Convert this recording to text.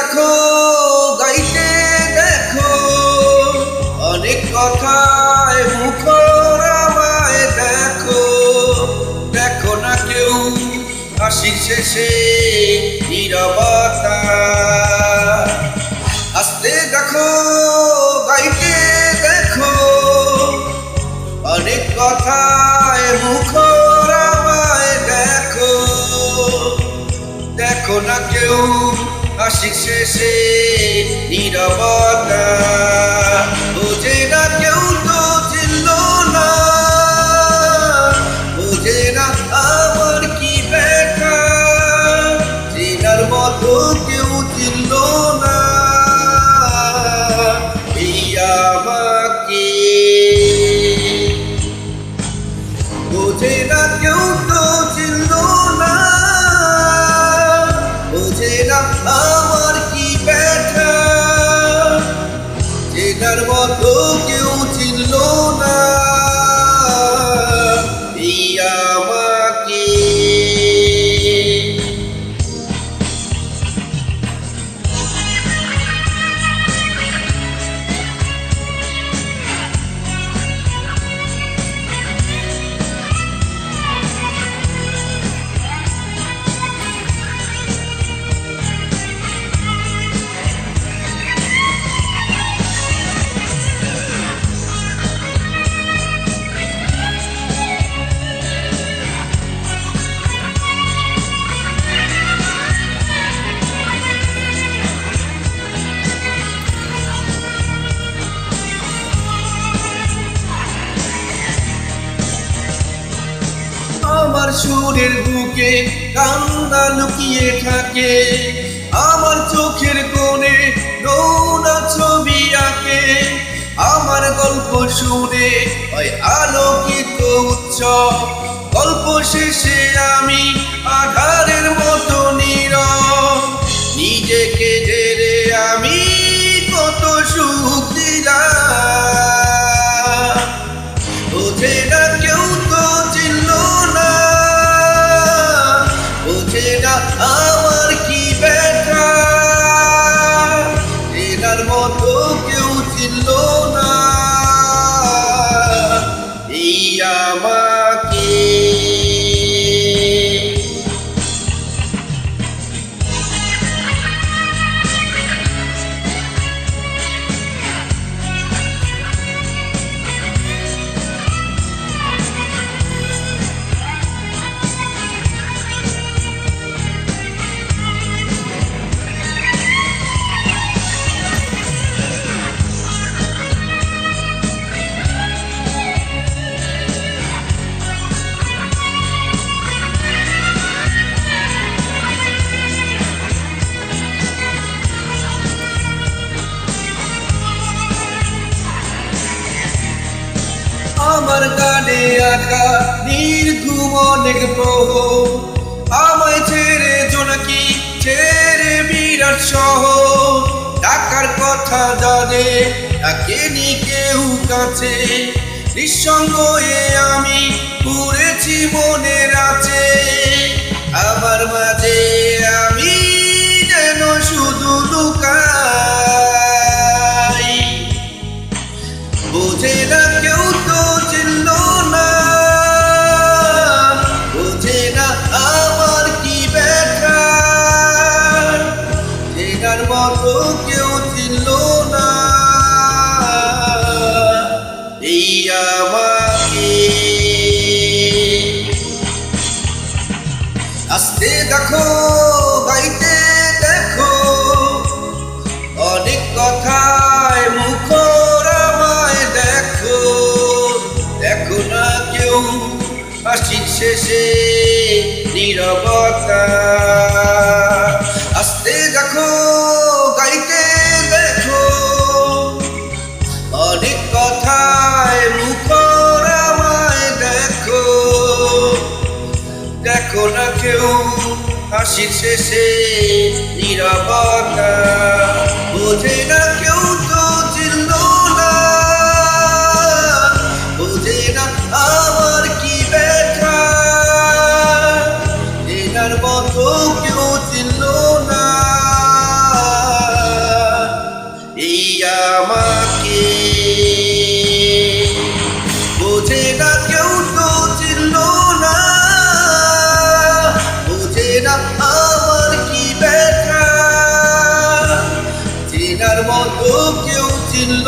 দেখো গাইতে দেখো অনেক কথায় মুখর আমায় দেখো দেখো না কেউ হাসির শেষে নীরবতা আস্তে দেখো গাইতে দেখো অনেক কথায় মুখর আমায় দেখো দেখো না কেউ হাসির শেষে নীরবতা বোঝে না কেউ তো চিনল না বোঝে না আমার কি ব্যথা চেনার মতো কেউ চিনল না এই আমাকে বোঝে না কেউ তো চিনল না বোঝে না আমার কি ব্যথা চেনার মতো কেউ চিনল না এই আমাকে আমার সুরের বুকে কান্না লুকিয়ে থাকে আমার চোখের কোণে নোনা ছবি আঁকে আমার গল্প শুনে হয় আলোকিত উৎসব গল্প শেষে আমি আধারের মতো নীরব নিজেকে জেরে আমি কত সুখ দিলাম বোঝে না কেউ তো চিনল না বোঝে না আমার কি ব্যথা চেনার মতো কেউ চিনল না এই আমাকে আমার গানে আঁকা নির্ঘুম অনেক প্রহ আমায় ছেড়ে জোনাকি ছেড়ে বিরাট শহর টাকার কথা জানে ডাকেনি কেউ কাছে নিঃসঙ্গ আমি পুড়েছি মনের আছে আমার মাঝে আমি যেন শুধু লুকাই বোঝে না কেউ তো চিনল না বোঝে না আমার কি ব্যথা চেনার মতো কেউ চিনল না এই আমাকে আস্তে দেখো গাইতে দেখো অনেক কথায় মুখর আমায় দেখো দেখো না কেউ হাসির শেষে নীরবতা আস্তে দেখো গাইতে দেখো অনেক কথায় মুখর আমায় দেখো দেখো না কেউ হাসির শেষে নীরবতা বোঝে না কেউ তো চিনল না বোঝে না আমার কি ব্যথা চেনার মতো কেউ চিনল না আমাকে বোঝে না কেউ তো চিনল না, বোঝে না আমার কি ব্যথা, চেনার মতো কেউ চিনল